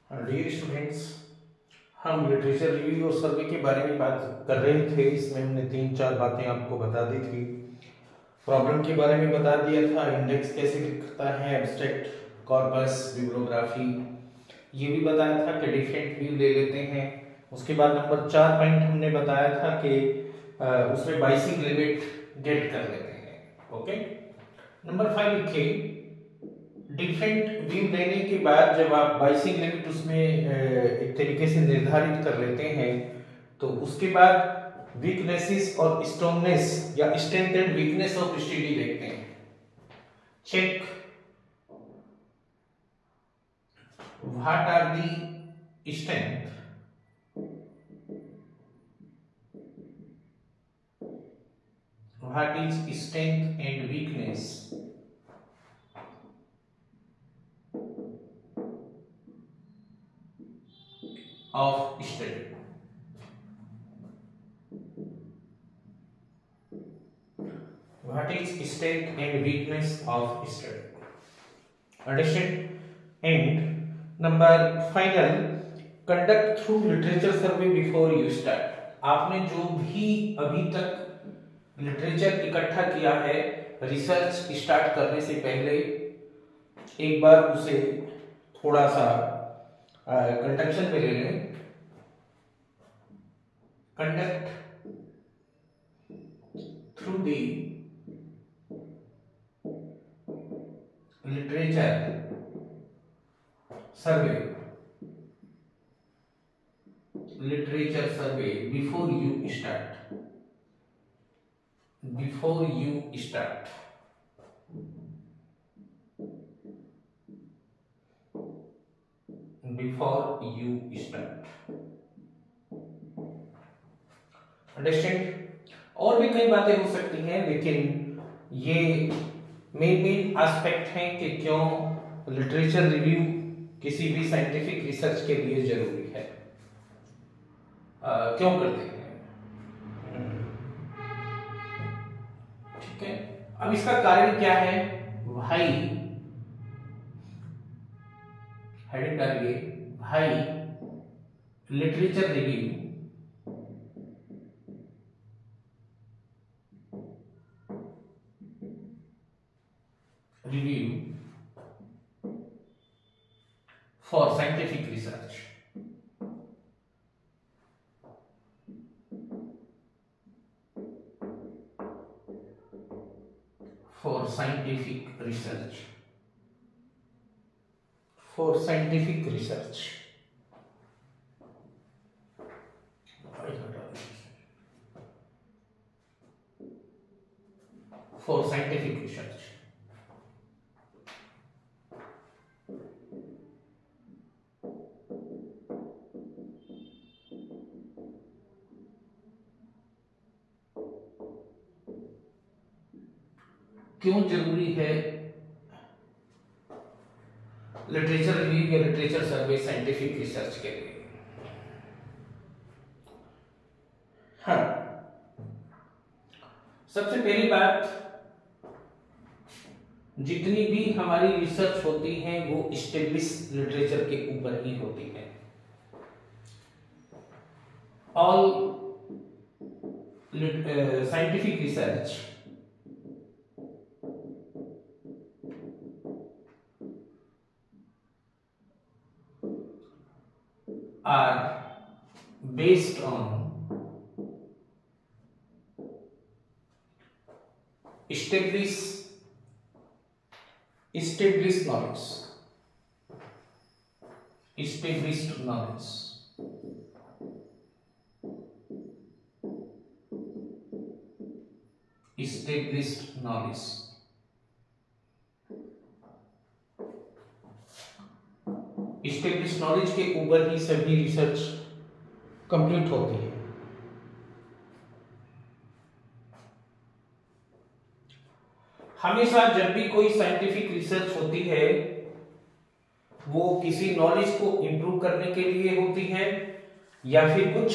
Dear students, हम literature review और सर्वे के बारे में बात कर रहे थे। इसमें हमने 3-4 बातें आपको बता दी थी। प्रॉब्लम के बारे में बता दिया था, इंडेक्स कैसे दिखता है, एब्स्ट्रैक्ट, कॉर्पस, बिब्लियोग्राफी, ये भी बताया था कि डिफरेंट व्यू ले लेते हैं। उसके बाद नंबर 4 पॉइंट हमने बताया था कि उसमें बाइसिंग लिमिट गेट कर लेते हैं। ओके, नंबर 5 लिखिए। डिफरेंट व्यू देने के बाद जब आप बाइसिंग लिमिट उसमें एक तरीके से निर्धारित कर लेते हैं तो उसके बाद वीकनेसेस और स्ट्रॉन्गनेस या strength and weakness of study देखते हैं। Check what are the strength what is strength and weakness of study. What is strength and weakness of study? Understand? And number final, conduct through literature survey before you start. आपने जो भी अभी तक literature इकट्ठा किया है research start करने से पहले एक बार उसे थोड़ा सा कंडक्शन पे ले लें। Conduct through the literature survey before you start before you start understand. और भी कई बातें हो सकती हैं, लेकिन ये मेन एस्पेक्ट हैं कि क्यों लिटरेचर रिव्यू किसी भी साइंटिफिक रिसर्च के लिए जरूरी है, क्यों करते हैं। ठीक है, अब इसका कारण क्या है भाई, हेडिंग डालिए भाई। Literature review for scientific research for scientific research for scientific research for scientific research क्यों जरूरी है लिटरेचर रिव्यू या लिटरेचर सर्वे साइंटिफिक रिसर्च के लिए। हाँ, सबसे पहली बात, जितनी भी हमारी रिसर्च होती है वो एस्टेब्लिश लिटरेचर के ऊपर ही होती है। All scientific research are based on established knowledge, established knowledge, established knowledge, established knowledge के ऊपर ही सभी रिसर्च कंप्लीट होती है। हमेशा जब भी कोई साइंटिफिक रिसर्च होती है वो किसी नॉलेज को इंप्रूव करने के लिए होती है या फिर कुछ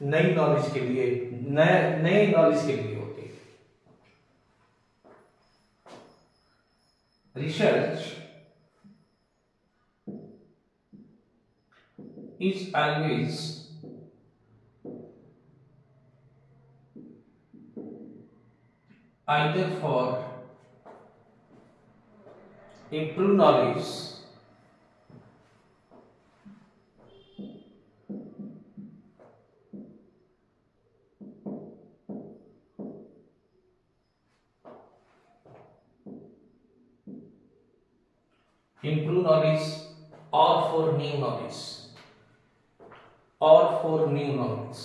नई नॉलेज के लिए, नए नॉलेज के लिए होती है। Research is always either for improved knowledge or for new knowledge or for new knowledge.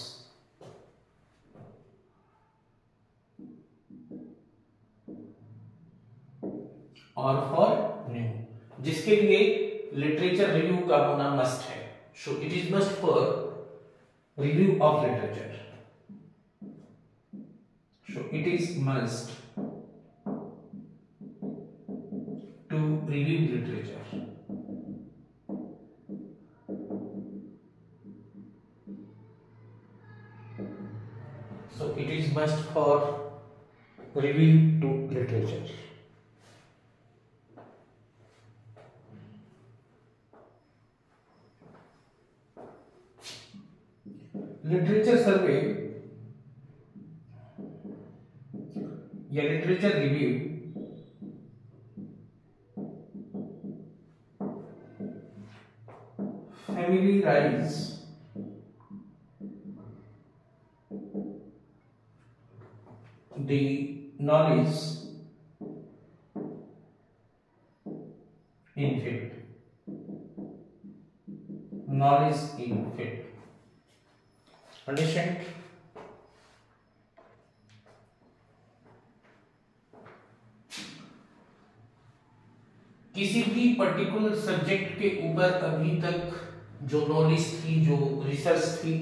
और फॉर न्यू, जिसके लिए लिटरेचर रिव्यू का होना मस्ट है. So it is must for review of literature. So it is must to review literature. So it is must for review to literature. Literature survey या literature review familiarize the knowledge in field. Knowledge in field. Understand? किसी भी particular subject के ऊपर अभी तक जो knowledge थी, जो रिसर्च थी,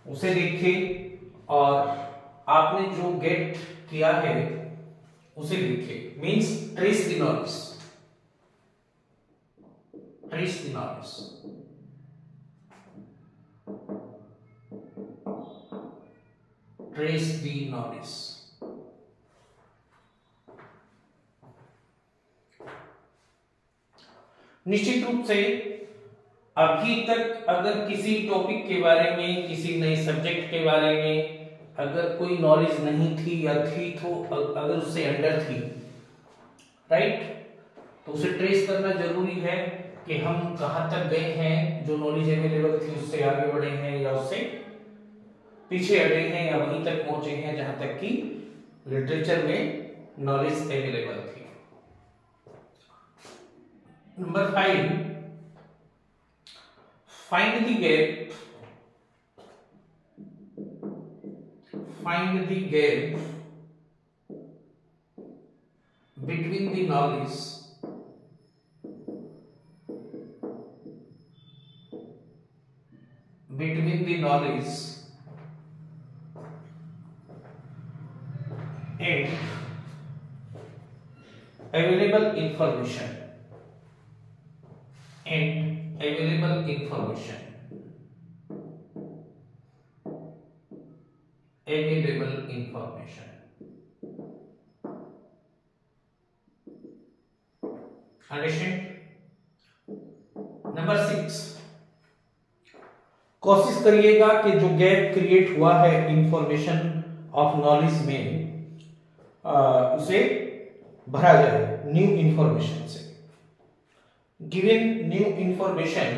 उसे देखें और आपने जो गेट किया है उसे लिखें. Means trace the knowledge. Trace the knowledge. Trace the knowledge. निश्चित रूप से अभी तक अगर किसी टॉपिक के बारे में, किसी नए सब्जेक्ट के बारे में अगर कोई नॉलेज नहीं थी या थी तो अगर उससे अंडर थी, राइट, तो उसे ट्रेस करना जरूरी है कि हम कहां तक गए हैं, जो नॉलेज अवेलेबल थी उससे आगे बढ़े हैं या उससे पीछे हटे हैं या वहीं तक पहुंचे हैं जहां तक कि लिटरेचर में नॉलेज अवेलेबल थी. Number 5, find the gap. Find the gap between the knowledge and available information. Understand? Number 6, कोशिश करिएगा कि जो गैप क्रिएट हुआ है इंफॉर्मेशन ऑफ नॉलेज में उसे भरा जाए न्यू इंफॉर्मेशन से. Given new information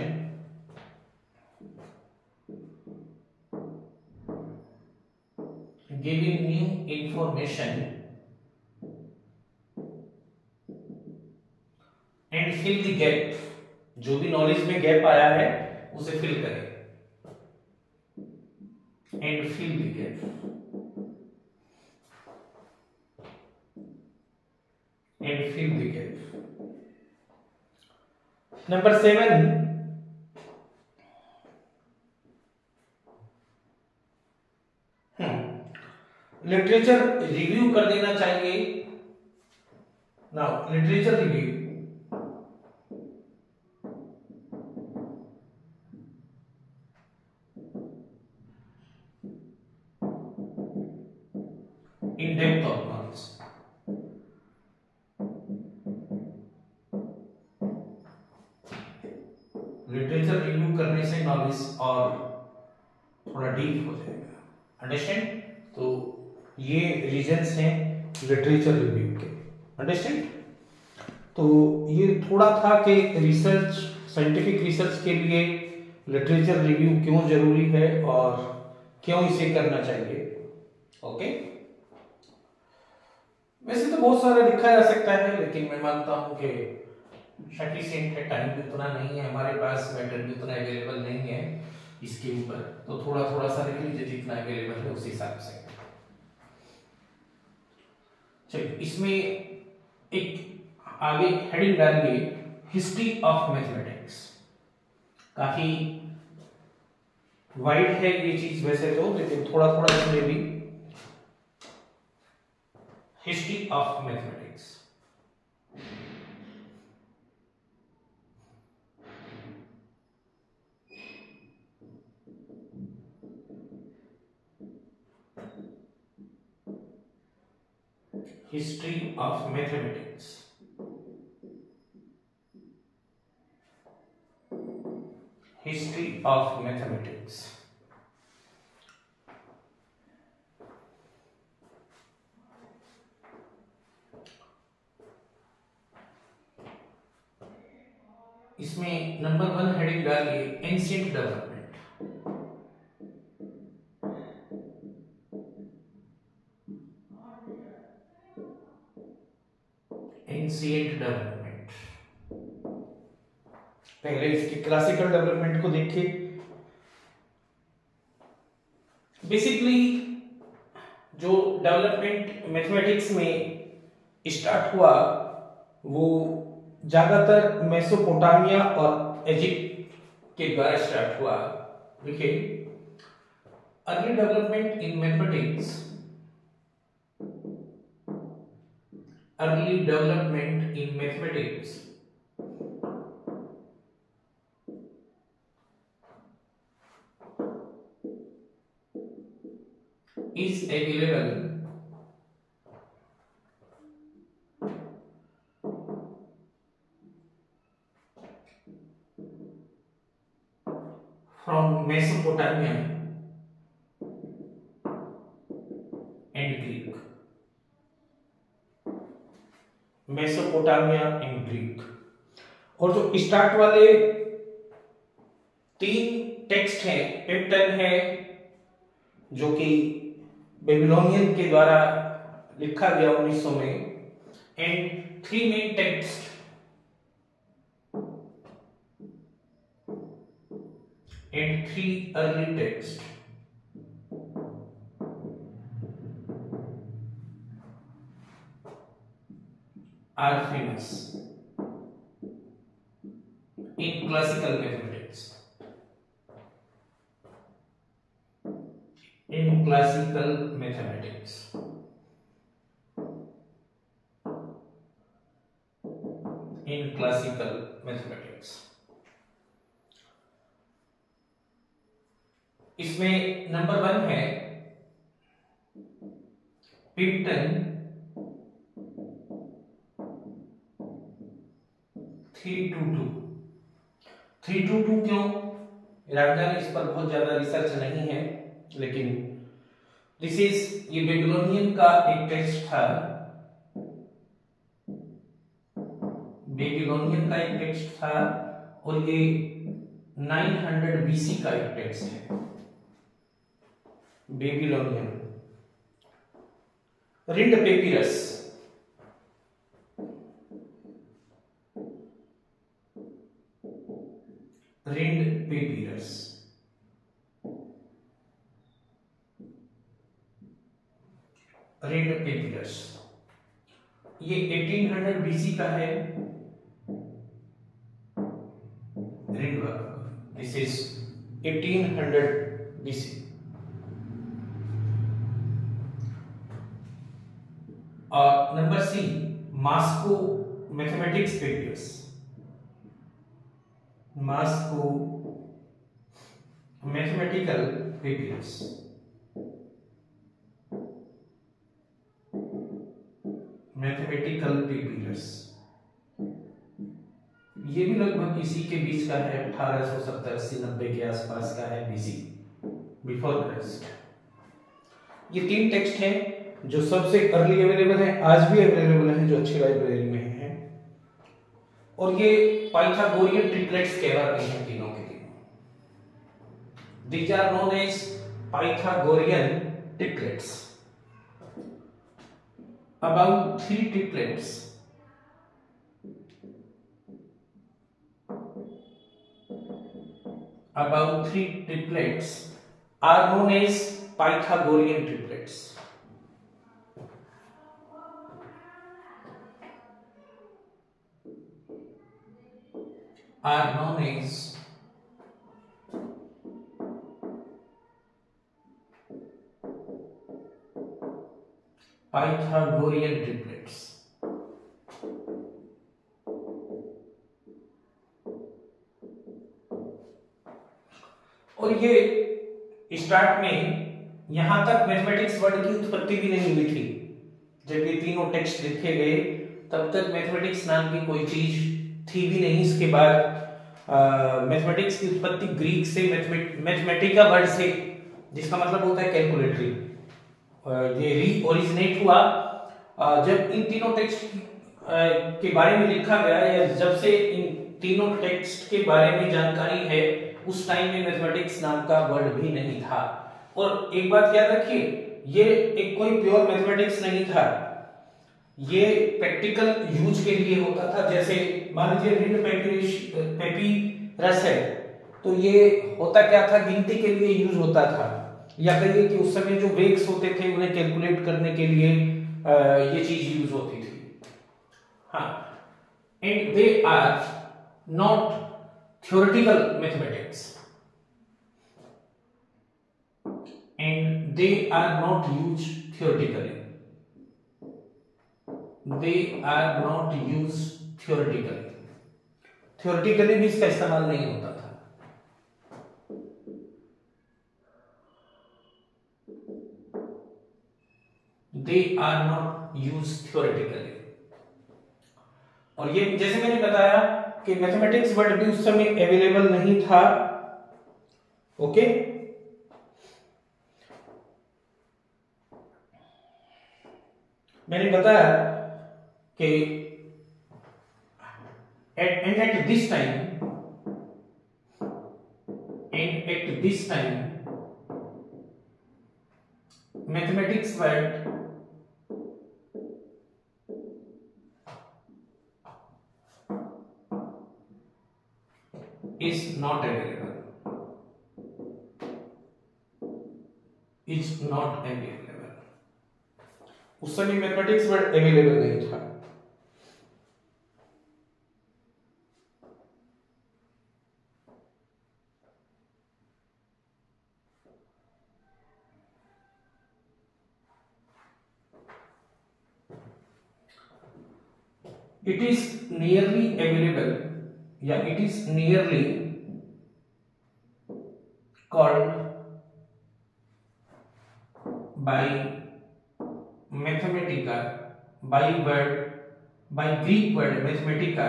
and fill the gap. जो भी नॉलेज में गैप आया है उसे फिल करें. And fill the gap. And fill the gap. Number 7, literature review कर देना चाहिए. Now literature review in depth of knowledge. Literature review करने से नॉलेज और थोड़ा डीप हो जाएगा, अंडरस्टैंड। तो ये रीजंस हैं लिटरेचर रिव्यू के, अंडरस्टैंड। तो ये थोड़ा था कि रिसर्च, साइंटिफिक रिसर्च के लिए लिटरेचर रिव्यू क्यों जरूरी है और क्यों इसे करना चाहिए। ओके, वैसे तो बहुत सारा लिखा जा सकता है, लेकिन मैं मानता हूं कि सफिशिएंट है, टाइम भी उतना नहीं है हमारे पास, मैटर भी उतना अवेलेबल नहीं है इसके ऊपर, तो थोड़ा थोड़ा सा लिख लीजिए जितना अवेलेबल है उस हिसाब से। चलिए, इसमें एक आगे हेडिंग डालिए, हिस्ट्री ऑफ मैथमेटिक्स। काफी वाइड है ये चीज वैसे तो, लेकिन थोड़ा थोड़ा इसमें भी history of mathematics. History of mathematics, history of mathematics. इसमें नंबर 1 हेडिंग डालिए, एंशिएंट डेवलपमेंट। एंशिएंट डेवलपमेंट, पहले इसके क्लासिकल डेवलपमेंट को देखिए। बेसिकली जो डेवलपमेंट मैथमेटिक्स में स्टार्ट हुआ वो ज्यादातर मेसोपोटामिया और इजिप्ट के द्वारा स्टार्ट हुआ। देखिए, early development in mathematics, early development in mathematics is available from Mesopotamia and Greek. Mesopotamia and Greek. और जो स्टार्ट वाले 3 टेक्स्ट हैं, पेप्टन है जो कि बेबीलोनियन के द्वारा लिखा गया 1900 में, and 3 main text and 3 early texts are famous in classical mathematics. In classical mathematics, in classical mathematics, इसमें नंबर 1 है पिप्टन 322। 322 क्यों? रामजान इस पर बहुत ज्यादा रिसर्च नहीं है, लेकिन दिस इज, ये बेबीलोनियन का एक टेक्स्ट था, बेबीलोनियन का एक टेक्स्ट था, और ये 900 बीसी का एक टेक्स्ट है, Babylonian. Rhind papyrus, Rhind papyrus, Rhind papyrus, ये 1800 बीसी का है। Rhind work, this is 1800 BC. और number C, Moscow mathematics papyrus, Moscow mathematical papyrus, mathematical papyrus, ये भी लगभग इसी के बीच का है, 1870 80 90 के आसपास का है, बीसी, बिफोर क्राइस्ट। ये 3 टेक्स्ट हैं जो सबसे अर्ली अवेलेबल है, आज भी अवेलेबल है, जो अच्छी लाइब्रेरी में है। और ये पाइथागोरियन ट्रिपलेट्स कहलाते हैं तीनों के तीनों। These are known as Pythagorean triplets. About 3 triplets are known as Pythagorean triplets. Are known as Pythagorean triplets. और ये स्टार्ट में यहां तक मैथमेटिक्स वर्ड की उत्पत्ति भी नहीं हुई थी। जब ये तीनों टेक्स्ट लिखे गए तब तक मैथमेटिक्स नाम की कोई चीज थी भी नहीं। इसके बाद मैथमेटिक्स की उत्पत्ति ग्रीक से मैथमेटिका वर्ड से, जिसका मतलब होता है कैलकुलेटरी, ये री ओरिजिनेट हुआ जब इन तीनों टेक्स्ट के बारे में लिखा गया, या जब से इन तीनों टेक्स्ट के बारे में जानकारी है, उस टाइम में मैथमेटिक्स नाम का वर्ड भी नहीं था। और एक बात याद रखिए, ये एक कोई प्योर मैथमेटिक्स नहीं था, ये प्रैक्टिकल यूज के लिए होता था। जैसे मान लीजिए रिंड पेपीरस है, तो ये होता क्या था, गिनती के लिए यूज होता था, या कहिए कि उस समय जो वेग्स होते थे उन्हें कैलकुलेट करने के लिए ये चीज यूज होती थी। हाँ, and they are not theoretical mathematics, and they are not used theoretically. They are not used theoretically. Theoretically भी इसका इस्तेमाल नहीं होता था। They are not used theoretically. और ये जैसे मैंने बताया कि मैथमेटिक्स वर्ड भी उस समय अवेलेबल नहीं था। ओके, मैंने बताया कि at this time mathematics word is not available. Is not available. उस समय मैथमेटिक्स वर्ड अवेलेबल नहीं था। It is nearly available, या it is nearly called by Mathematica, by Greek word Mathematica,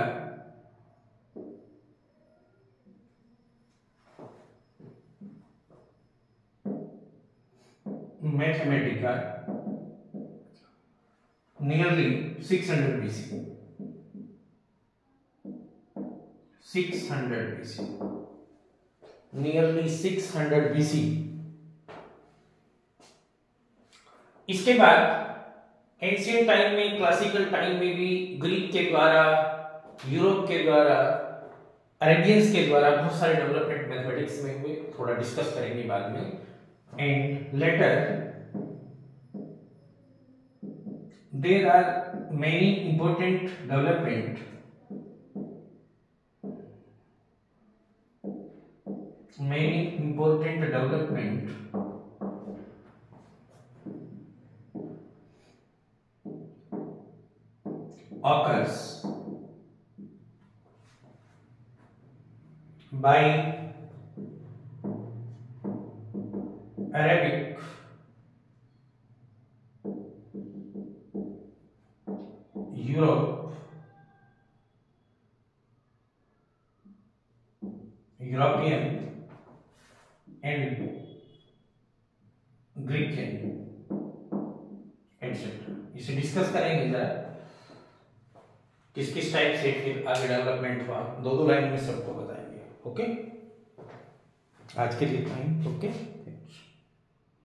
nearly 600 BC. 600 BC, nearly 600 BC। इसके बाद ancient time में, classical time में भी ग्रीक के द्वारा, यूरोप के द्वारा, अरेबियंस के द्वारा बहुत सारे डेवलपमेंट मैथमेटिक्स में हुए, थोड़ा डिस्कस करेंगे बाद में। And later there are many important development occurs by Arabic, Europe, European and Grecian etcetera. इसे डिस्कस करेंगे जरा, किस किस टाइप से फिर आगे डेवलपमेंट हुआ, दो लाइन में सबको बताएंगे। ओके, आज के लिए इतना ही। ओके।